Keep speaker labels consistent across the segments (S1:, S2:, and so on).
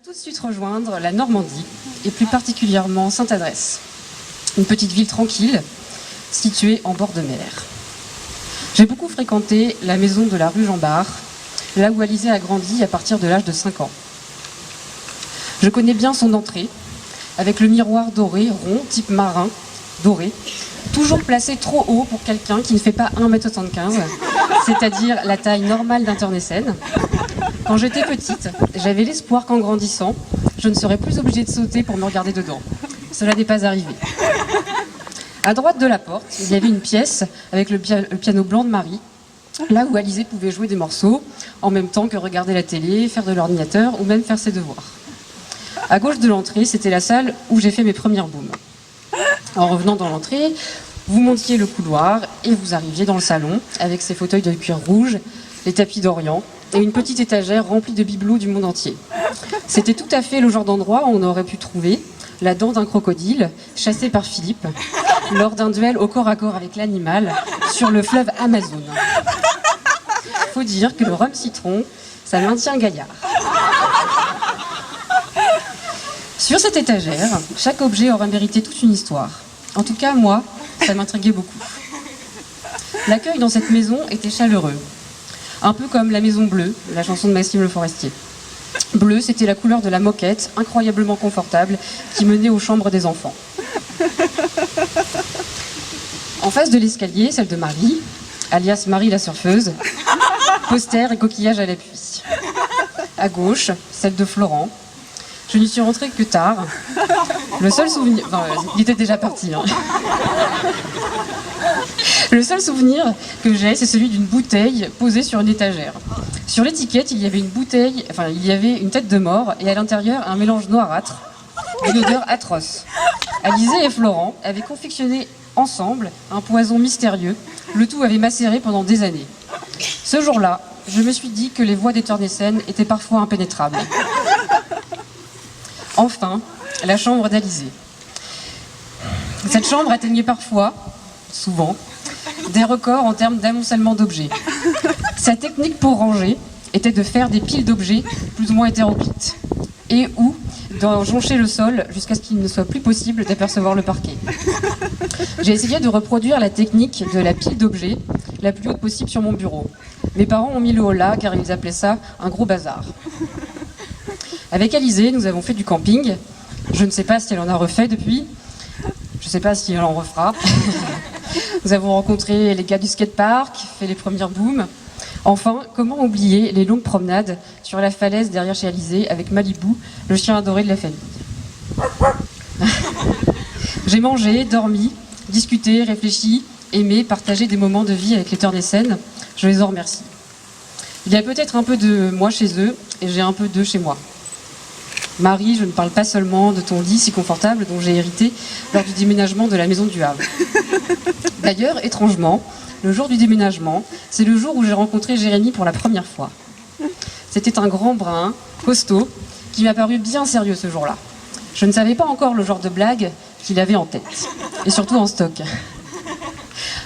S1: tout de suite rejoindre la Normandie, et plus particulièrement Sainte-Adresse, une petite ville tranquille, située en bord de mer. J'ai beaucoup fréquenté la maison de la rue Jean-Bart, là où Alizée a grandi à partir de l'âge de 5 ans. Je connais bien son entrée, avec le miroir doré, rond, type marin, doré, toujours placé trop haut pour quelqu'un qui ne fait pas 1,75 m, c'est-à-dire la taille normale d'un Turnesen. Quand j'étais petite, j'avais l'espoir qu'en grandissant, je ne serais plus obligée de sauter pour me regarder dedans. Cela n'est pas arrivé. À droite de la porte, il y avait une pièce avec le piano blanc de Marie, là où Alizée pouvait jouer des morceaux, en même temps que regarder la télé, faire de l'ordinateur ou même faire ses devoirs. À gauche de l'entrée, c'était la salle où j'ai fait mes premières booms. En revenant dans l'entrée, vous montiez le couloir et vous arriviez dans le salon avec ses fauteuils de cuir rouge, les tapis d'Orient et une petite étagère remplie de bibelots du monde entier. C'était tout à fait le genre d'endroit où on aurait pu trouver la dent d'un crocodile chassé par Philippe lors d'un duel au corps à corps avec l'animal sur le fleuve Amazon. Faut dire que le rhum citron, ça maintient gaillard. Sur cette étagère, chaque objet aurait mérité toute une histoire. En tout cas, moi, ça m'intriguait beaucoup. L'accueil dans cette maison était chaleureux. Un peu comme la maison bleue, la chanson de Maxime Le Forestier. Bleu, c'était la couleur de la moquette, incroyablement confortable, qui menait aux chambres des enfants. En face de l'escalier, celle de Marie, alias Marie la surfeuse, poster et coquillage à l'appui. À gauche, celle de Florent. Je n'y suis rentrée que tard. Le seul souvenir... Enfin, il était déjà parti. Hein. Le seul souvenir que j'ai, c'est celui d'une bouteille posée sur une étagère. Sur l'étiquette, il y avait une tête de mort et à l'intérieur un mélange noirâtre, d'une odeur atroce. Alizée et Florent avaient confectionné ensemble un poison mystérieux. Le tout avait macéré pendant des années. Ce jour-là, je me suis dit que les voies des Turnesen étaient parfois impénétrables. Enfin, la chambre d'Alizée. Cette chambre atteignait parfois, souvent, des records en termes d'amoncellement d'objets. Sa technique pour ranger était de faire des piles d'objets plus ou moins hétéroclites et ou d'en joncher le sol jusqu'à ce qu'il ne soit plus possible d'apercevoir le parquet. J'ai essayé de reproduire la technique de la pile d'objets la plus haute possible sur mon bureau. Mes parents ont mis le holà car ils appelaient ça un gros bazar. Avec Alizée, nous avons fait du camping. Je ne sais pas si elle en a refait depuis. Je ne sais pas si elle en refera. Nous avons rencontré les gars du skatepark, fait les premières booms. Enfin, comment oublier les longues promenades sur la falaise derrière chez Alizée avec Malibu, le chien adoré de la famille. J'ai mangé, dormi, discuté, réfléchi, aimé, partagé des moments de vie avec les Turnesen. Je les en remercie. Il y a peut-être un peu de moi chez eux et j'ai un peu d'eux chez moi. Marie, je ne parle pas seulement de ton lit si confortable dont j'ai hérité lors du déménagement de la maison du Havre. D'ailleurs, étrangement, le jour du déménagement, c'est le jour où j'ai rencontré Jérémy pour la première fois. C'était un grand brun, costaud, qui m'a paru bien sérieux ce jour-là. Je ne savais pas encore le genre de blague qu'il avait en tête, et surtout en stock.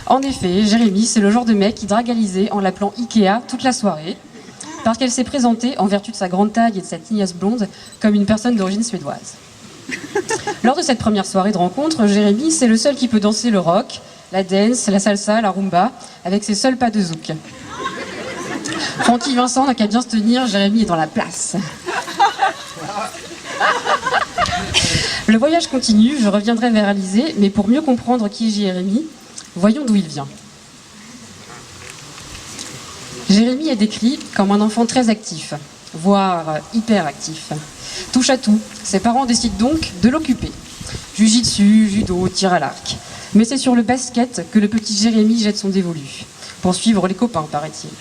S1: En effet, Jérémy, c'est le genre de mec qui drague Alizée en l'appelant Ikea toute la soirée, parce qu'elle s'est présentée, en vertu de sa grande taille et de sa tignasse blonde, comme une personne d'origine suédoise. Lors de cette première soirée de rencontre, Jérémy, c'est le seul qui peut danser le rock, la dance, la salsa, la rumba, avec ses seuls pas de zouk. Francky Vincent n'a qu'à bien se tenir, Jérémy est dans la place. Le voyage continue, je reviendrai vers Alizée, mais pour mieux comprendre qui est Jérémy, voyons d'où il vient. Jérémy est décrit comme un enfant très actif, voire hyperactif. Touche à tout, ses parents décident donc de l'occuper. Jiu-jitsu, judo, tir à l'arc. Mais c'est sur le basket que le petit Jérémy jette son dévolu, pour suivre les copains, paraît-il.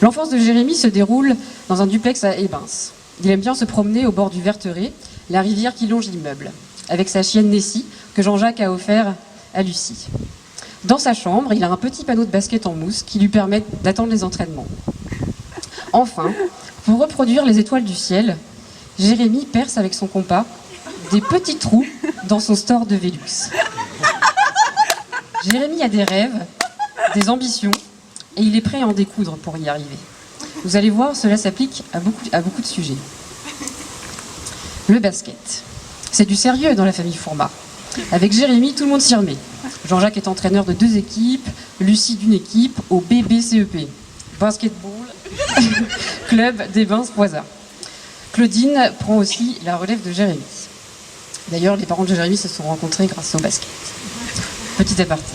S1: L'enfance de Jérémy se déroule dans un duplex à Ebens. Il aime bien se promener au bord du Verteret, la rivière qui longe l'immeuble, avec sa chienne Nessie, que Jean-Jacques a offert à Lucie. Dans sa chambre, il a un petit panneau de basket en mousse qui lui permet d'attendre les entraînements. Enfin, pour reproduire les étoiles du ciel, Jérémy perce avec son compas des petits trous dans son store de Velux. Jérémy a des rêves, des ambitions, et il est prêt à en découdre pour y arriver. Vous allez voir, cela s'applique à beaucoup de sujets. Le basket. C'est du sérieux dans la famille Fourma. Avec Jérémy, tout le monde s'y remet. Jean-Jacques est entraîneur de 2 équipes, Lucie d'une équipe au BBCEP. Basketball, club des Bains-Poisa. Claudine prend aussi la relève de Jérémy. D'ailleurs, les parents de Jérémy se sont rencontrés grâce au basket. Petit aparté.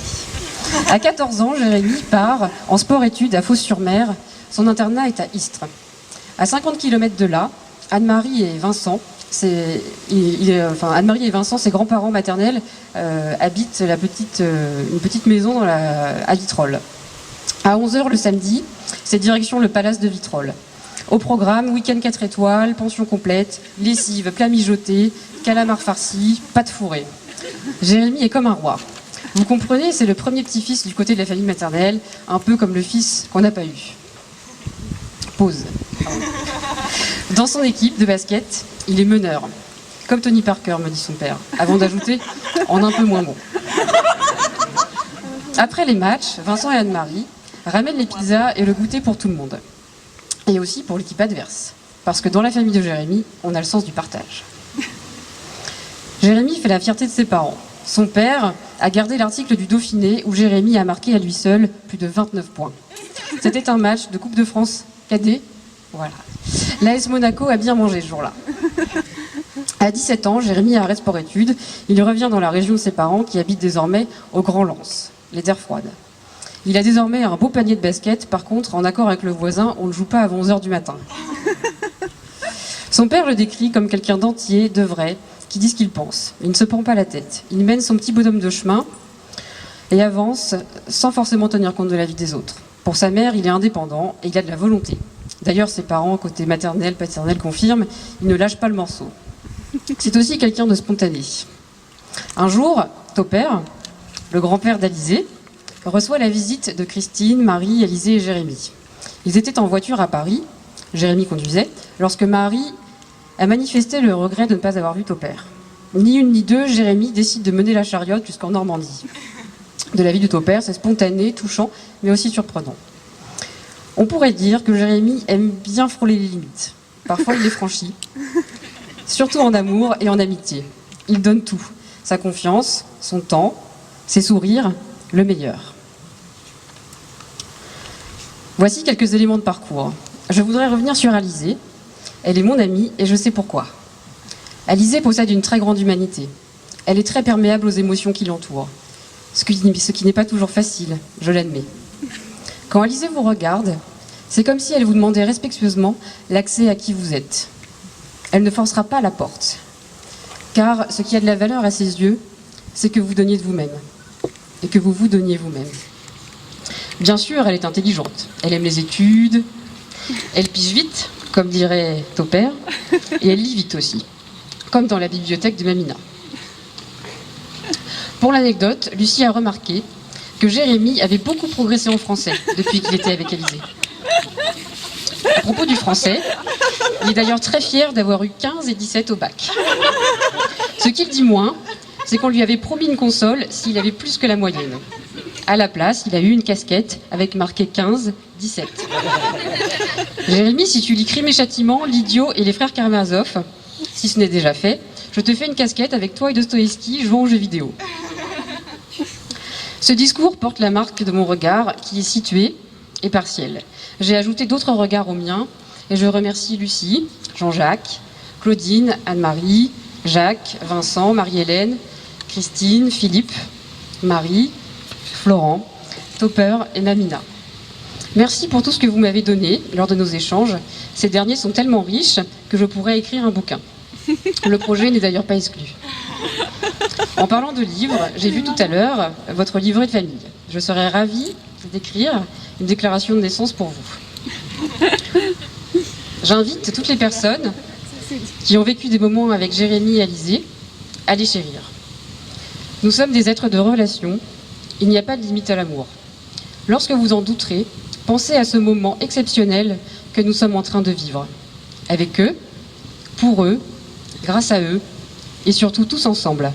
S1: À 14 ans, Jérémy part en sport-études à Fos-sur-Mer. Son internat est à Istres. À 50 km de là, Anne-Marie et Vincent, Anne-Marie et Vincent, ses grands-parents maternels, habitent une petite maison à Vitrolles. À 11h le samedi, c'est direction le palace de Vitrolles. Au programme, week-end 4 étoiles, pension complète, lessive, plat mijoté, calamar farci, pâte fourrée. Jérémy est comme un roi. Vous comprenez, c'est le premier petit-fils du côté de la famille maternelle, un peu comme le fils qu'on n'a pas eu. Pause. Dans son équipe de basket, il est meneur. Comme Tony Parker, me dit son père, avant d'ajouter en un peu moins bon. Après les matchs, Vincent et Anne-Marie ramènent les pizzas et le goûter pour tout le monde. Et aussi pour l'équipe adverse. Parce que dans la famille de Jérémy, on a le sens du partage. Jérémy fait la fierté de ses parents. Son père a gardé l'article du Dauphiné où Jérémy a marqué à lui seul plus de 29 points. C'était un match de Coupe de France cadet. Voilà. L'AS Monaco a bien mangé ce jour-là. À 17 ans, Jérémy arrête sport-études. Il revient dans la région de ses parents qui habitent désormais au Grand Lens, les terres froides. Il a désormais un beau panier de basket. Par contre, en accord avec le voisin, on ne joue pas avant 11h du matin. Son père le décrit comme quelqu'un d'entier, de vrai, qui dit ce qu'il pense. Il ne se prend pas la tête. Il mène son petit bonhomme de chemin et avance sans forcément tenir compte de la vie des autres. Pour sa mère, il est indépendant et il a de la volonté. D'ailleurs, ses parents, côté maternel, paternel, confirment, il ne lâche pas le morceau. C'est aussi quelqu'un de spontané. Un jour, Topper, le grand-père d'Alizé, reçoit la visite de Christine, Marie, Alizé et Jérémy. Ils étaient en voiture à Paris, Jérémy conduisait, lorsque Marie a manifesté le regret de ne pas avoir vu Topper. Ni une ni deux, Jérémy décide de mener la chariote jusqu'en Normandie. De la vie de Topper, c'est spontané, touchant, mais aussi surprenant. On pourrait dire que Jérémy aime bien frôler les limites. Parfois, il les franchit. Surtout en amour et en amitié. Il donne tout. Sa confiance, son temps, ses sourires, le meilleur. Voici quelques éléments de parcours. Je voudrais revenir sur Alizé. Elle est mon amie et je sais pourquoi. Alizé possède une très grande humanité. Elle est très perméable aux émotions qui l'entourent. Ce qui n'est pas toujours facile, je l'admets. Quand Alizé vous regarde, c'est comme si elle vous demandait respectueusement l'accès à qui vous êtes. Elle ne forcera pas la porte. Car ce qui a de la valeur à ses yeux, c'est que vous donniez de vous-même. Et que vous vous donniez vous-même. Bien sûr, elle est intelligente. Elle aime les études. Elle pige vite, comme dirait Topper. Et elle lit vite aussi. Comme dans la bibliothèque de Mamina. Pour l'anecdote, Lucie a remarqué que Jérémy avait beaucoup progressé en français depuis qu'il était avec Alizé. À propos du français, il est d'ailleurs très fier d'avoir eu 15 et 17 au bac. Ce qu'il dit moins, c'est qu'on lui avait promis une console s'il avait plus que la moyenne. À la place, il a eu une casquette avec marqué 15, 17. Jérémy, si tu lis Crime et Châtiment, L'Idiot et les frères Karamazov, si ce n'est déjà fait, je te fais une casquette avec toi et Dostoïevski jouant aux jeux vidéo. Ce discours porte la marque de mon regard qui est situé et partiel. J'ai ajouté d'autres regards aux miens et je remercie Lucie, Jean-Jacques, Claudine, Anne-Marie, Jacques, Vincent, Marie-Hélène, Christine, Philippe, Marie, Florent, Topper et Mamina. Merci pour tout ce que vous m'avez donné lors de nos échanges. Ces derniers sont tellement riches que je pourrais écrire un bouquin. Le projet n'est d'ailleurs pas exclu. En parlant de livres, j'ai vu tout à l'heure votre livret de famille. Je serais ravie d'écrire une déclaration de naissance pour vous. J'invite toutes les personnes qui ont vécu des moments avec Jérémy et Alizé à les chérir. Nous sommes des êtres de relation. Il n'y a pas de limite à l'amour. Lorsque vous en douterez, pensez à ce moment exceptionnel que nous sommes en train de vivre. Avec eux, pour eux, grâce à eux, et surtout tous ensemble.